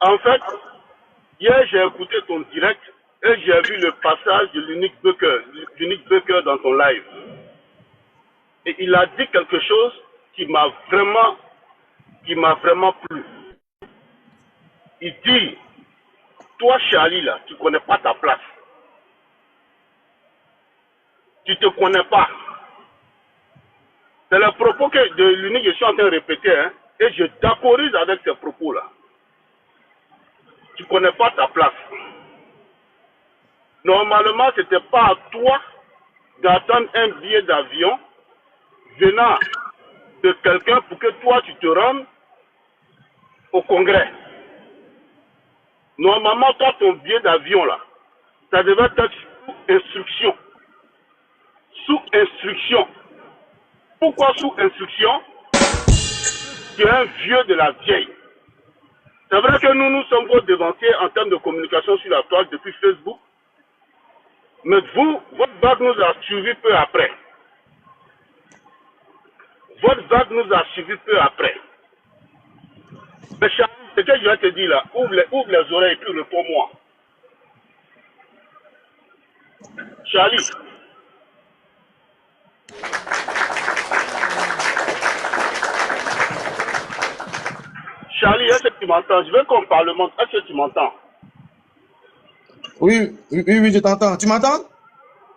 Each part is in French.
En fait, hier, j'ai écouté ton direct et j'ai vu le passage de l'unique Bucker dans ton live. Et il a dit quelque chose qui m'a vraiment plu. Il dit, toi, Charlie, là, tu ne connais pas ta place. Tu ne te connais pas. C'est le propos que de l'unique que je suis en train de répéter, hein, et je t'accorise avec ces propos-là. Tu ne connais pas ta place. Normalement, ce n'était pas à toi d'attendre un billet d'avion venant de quelqu'un pour que toi, tu te rendes au Congrès. Normalement, toi, ton billet d'avion, là, ça devait être sous instruction. Sous instruction. Pourquoi sous instruction? Tu es un vieux de la vieille. C'est vrai que nous sommes vos devanciers en termes de communication sur la toile depuis Facebook. Mais vous, votre vague nous a suivi peu après. Votre vague nous a suivi peu après. Mais Charlie, ce que je vais te dire là, ouvre les oreilles et puis réponds-moi. Charlie. Charlie, est-ce que tu m'entends? Je veux qu'on parlemente. Est-ce que tu m'entends? Oui, je t'entends. Tu m'entends?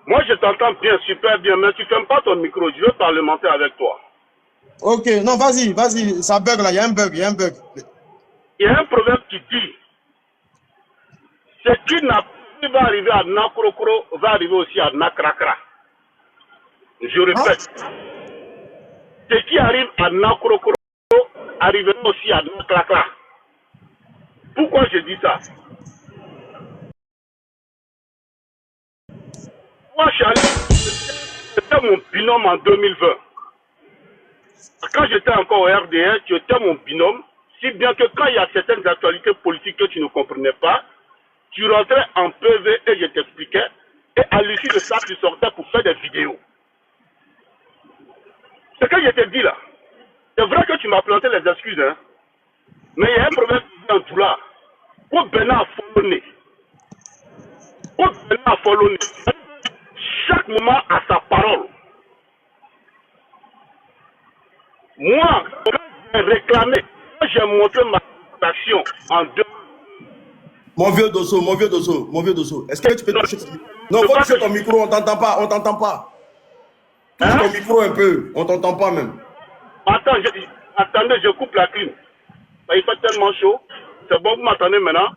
Moi, je t'entends bien, super bien, mais tu ne fermes pas ton micro. Je veux parlementer avec toi. Ok, non, vas-y, ça bug là, il y a un bug. Il y a un proverbe qui dit, ce qui va arriver à Nakrokro va arriver aussi à Nakrakra. Je répète, ce qui arrive à Nakrokro arrivera aussi à Nakrakra. Pourquoi je dis ça? Moi, Charlie, c'était mon binôme en 2020. Quand j'étais encore au RDR, tu étais mon binôme, si bien que quand il y a certaines actualités politiques que tu ne comprenais pas, tu rentrais en PV et je t'expliquais, et à l'issue de ça, tu sortais pour faire des vidéos. Ce que je t'ai dit là, c'est vrai que tu m'as planté les excuses, hein, mais il y a un problème dans tout là. Pour Bernard Follonné, chaque moment a sa parole. Moi, quand j'ai réclamé, quand j'ai montré ma action en deux. Mon vieux Dosso. Est-ce que tu peux toucher ton micro? Non, faut toucher ton micro, on t'entend pas. Touche ton micro un peu, on t'entend pas même. Attendez, je coupe la clim. Il fait tellement chaud. C'est bon, vous m'entendez maintenant?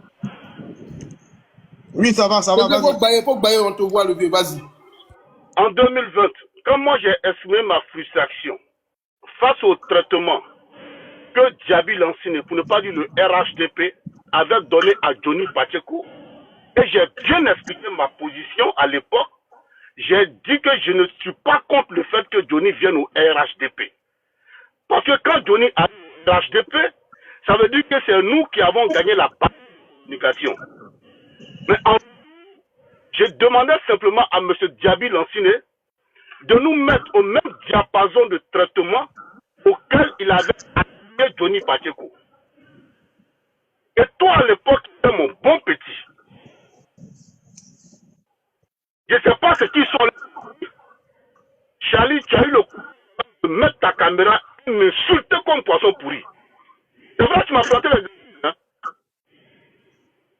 Oui, ça va, vas-y. Faut que on te voit le vieux, vas-y. En 2020, quand moi j'ai exprimé ma frustration face au traitement que Djabi Lansine, pour ne pas dire le RHDP, avait donné à Johnny Pacheco, et j'ai bien expliqué ma position à l'époque, j'ai dit que je ne suis pas contre le fait que Johnny vienne au RHDP. Parce que quand Johnny a au RHDP, ça veut dire que c'est nous qui avons gagné la communication. Mais je demandais simplement à M. Djabi Lansine de nous mettre au même diapason de traitement auquel il avait appelé Johnny Pacheco. Et toi, à l'époque, tu étais mon bon petit. Je ne sais pas ce qu'ils sont là. Charlie, tu as eu le coup de mettre ta caméra et m'insulter comme poisson pourri. C'est vrai que tu m'as planté les deux, hein?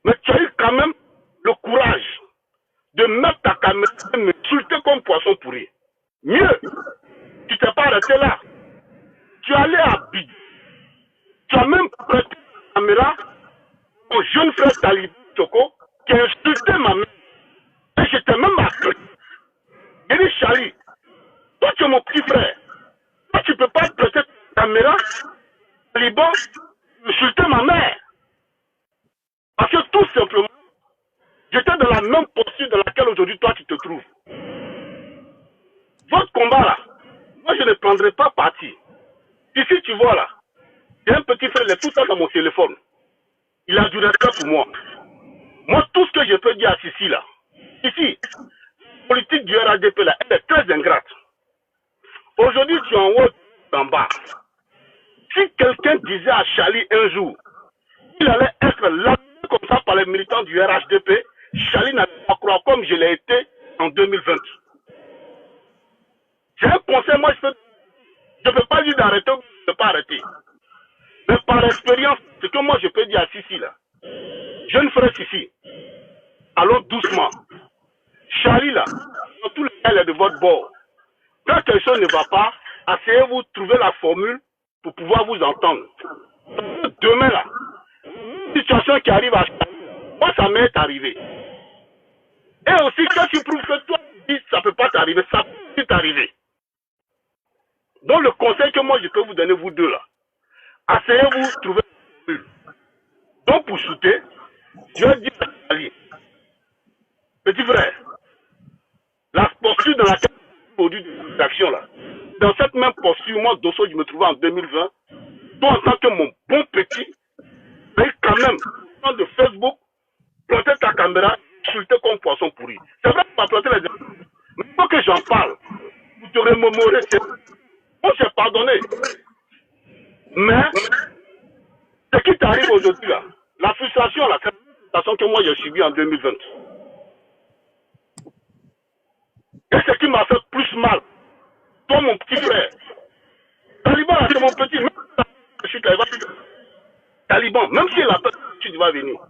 Mais tu as eu quand même le courage de mettre ta caméra et m'insulter comme poisson pourri. Mieux, tu t'es pas arrêté là. Tu es allé à Bid. Tu as même prêté ta caméra au jeune frère Talib Toko qui a insulté ma mère. Et j'étais même appelé. J'ai dit, Charlie, toi tu es mon petit frère. Toi tu ne peux pas prêter ta caméra au Liban, insulter ma mère. Parce que tout simplement, j'étais dans la même posture dans laquelle aujourd'hui toi tu te trouves. Votre combat là, moi je ne prendrai pas parti. Ici tu vois là, j'ai un petit frère, il est tout ça dans mon téléphone. Il a du respect pour moi. Moi tout ce que je peux dire à Sissi là, ici, la politique du RADP là, elle est très ingrate. Aujourd'hui tu es en haut, en bas. Si quelqu'un disait à Charlie un jour, il allait être lapidé comme ça par les militants du RHDP, Charlie n'allait pas croire comme je l'ai été en 2020. J'ai un conseil, moi je ne peux pas dire d'arrêter, je ne peux pas arrêter. Mais par expérience, ce que moi je peux dire à Sissi là, jeune frère Sissi, allons doucement. Charlie là, dans tous les cas, il est de votre bord. Quand quelque chose ne va pas, asseyez-vous, trouvez la formule pour pouvoir vous entendre. Demain là, une situation qui arrive à moi, ça m'est arrivé. Et aussi, quand tu prouves que toi, ça ne peut pas t'arriver, ça peut t'arriver. Donc, le conseil que moi, je peux vous donner, vous deux là, asseyez-vous, trouvez la formule. Donc, pour shooter, je vais dire à Ali, petit frère, la posture dans laquelle produit des actions là, dans cette même posture, moi, Dosso, je me trouvais en 2020, toi, en tant que mon bon petit, mais quand même, dans de Facebook, planter ta caméra, insulter comme poisson pourri. C'est vrai que tu m'as planté les gens. Mais il faut que j'en parle. Vous te remémorez. Moi, j'ai pardonné. Mais, ce qui t'arrive aujourd'hui, là, la frustration, la frustration que moi j'ai subie en 2020. Et ce qui m'a fait plus mal, toi, mon petit frère, Taliban, c'est mon petit, même si je suis Taliban, même si la tu vas venir.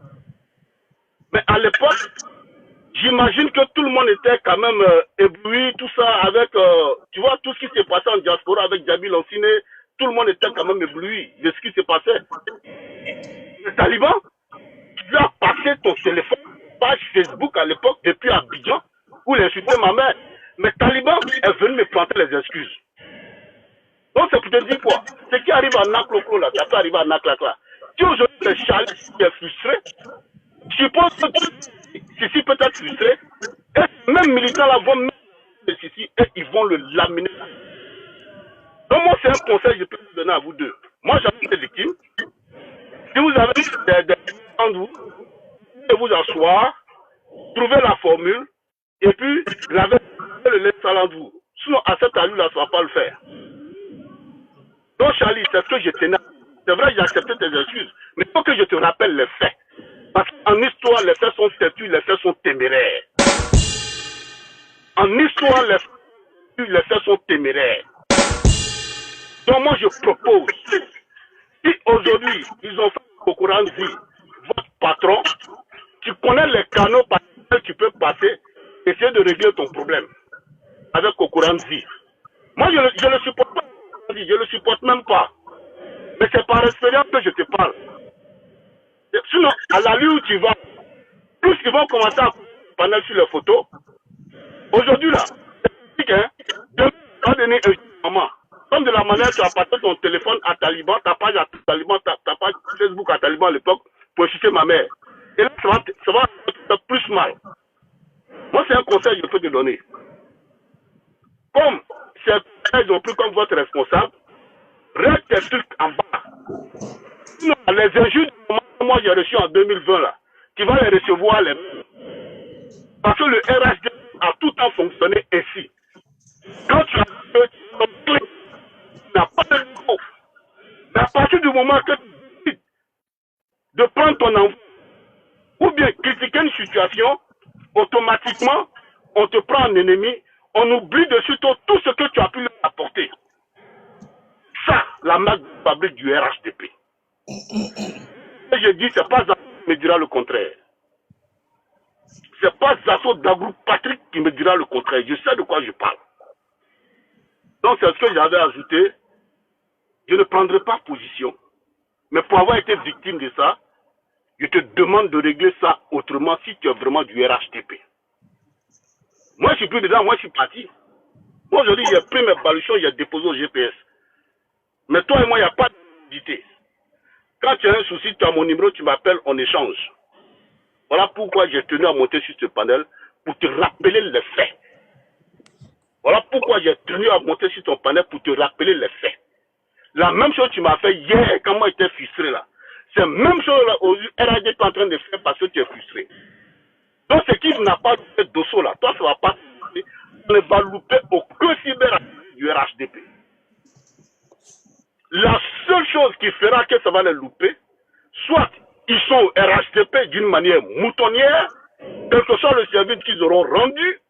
Mais à l'époque, j'imagine que tout le monde était quand même ébloui, tout ça, avec, tu vois, tout ce qui s'est passé en diaspora avec Djabi Lanciné, tout le monde était quand même ébloui de ce qui s'est passé. Le Taliban, tu as passé ton téléphone, page Facebook à l'époque, depuis Abidjan, où il insultait ma mère. Mais Taliban est venu me planter les excuses. Donc c'est pour te dire quoi? Ce qui arrive à Nakloko là, ça peut arriver à Naklakla. Si aujourd'hui c'est Charlie qui est frustré, je pense que Sissi peut être frustré, et même militants là vont mettre Sissi et ils vont le laminer. Donc moi c'est un conseil que je peux vous donner à vous deux. Moi j'appelle les victimes. Si vous avez des de vous, vous asseoir, trouver la formule, et puis laver le lait salant de vous. Sinon à cette allure là, ça ne va pas le faire. Donc Charlie, c'est ce que je tenais. C'est vrai, j'ai accepté tes excuses, mais il faut que je te rappelle les faits. Parce qu'en histoire, les faits sont têtus, les faits sont téméraires. En histoire, les faits sont téméraires. Donc moi, je propose, si aujourd'hui, ils ont fait Kokoranzi, votre patron, tu connais les canaux par lesquels tu peux passer, essayer de régler ton problème avec Kokoranzi. Moi, je ne le supporte pas, je ne le supporte même pas. Mais c'est par expérience que je te parle. Sinon, à la lieu où tu vas, plus ils vont commencer à panel sur les photos. Aujourd'hui, là, c'est hein, demain, tu vas donner un moment. Comme de la manière tu as passé ton téléphone à Taliban, ta page à Taliban, ta page Facebook à Taliban à l'époque, pour insulter ma mère. Et là, ça va te faire plus mal. Moi, c'est un conseil que je peux te donner. Comme ils ont pris comme votre responsable, reste tes trucs en bas. Sinon, les injures que moi j'ai reçues en 2020, là, tu vas les recevoir les mêmes. Parce que le RHD a tout le temps fonctionné ainsi. Quand tu as clé, tu n'as pas de mot. Mais à partir du moment que tu décides de prendre ton enfant, ou bien critiquer une situation, automatiquement, on te prend en ennemi, on oublie de suite tout ce que tu as pu leur apporter. Ça, la marque de fabrique du RHDP. Et je dis, c'est pas Zasso qui me dira le contraire. C'est pas Zasso d'Agrou Patrick qui me dira le contraire. Je sais de quoi je parle. Donc c'est ce que j'avais ajouté. Je ne prendrai pas position. Mais pour avoir été victime de ça, je te demande de régler ça autrement si tu es vraiment du RHDP. Moi je suis plus dedans, moi je suis parti. Moi aujourd'hui j'ai pris mes baluchons, j'ai déposé au GPS. Mais toi et moi il n'y a pas d'idée. Quand tu as un souci, tu as mon numéro, tu m'appelles, on échange. Voilà pourquoi j'ai tenu à monter sur ce panel, pour te rappeler les faits. Voilà pourquoi j'ai tenu à monter sur ton panel, pour te rappeler les faits. La même chose que tu m'as fait hier, quand moi j'étais frustré là. C'est la même chose là, aujourd'hui, RAD est en train de faire parce que tu es frustré. Donc ce qui n'a pas de dosso là, toi ça ne va pas, on ne va louper aucun cyber du RHDP. La seule chose qui fera que ça va les louper, soit ils sont RHTP d'une manière moutonnière, quel que soit le service qu'ils auront rendu,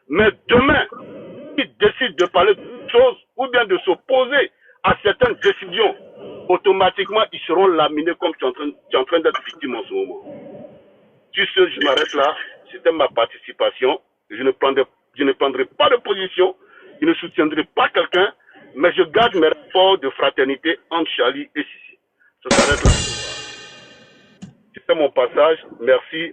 mais demain, s'ils décident de parler de choses ou bien de s'opposer à certaines décisions, automatiquement, ils seront laminés comme tu es en train d'être victime en ce moment. Sur ce, je m'arrête là. C'était ma participation. Je ne prendrai pas de position. Je ne soutiendrai pas quelqu'un, mais je garde mes rapports de fraternité entre Charlie et Sissi. Ça s'arrête là. C'était mon passage. Merci.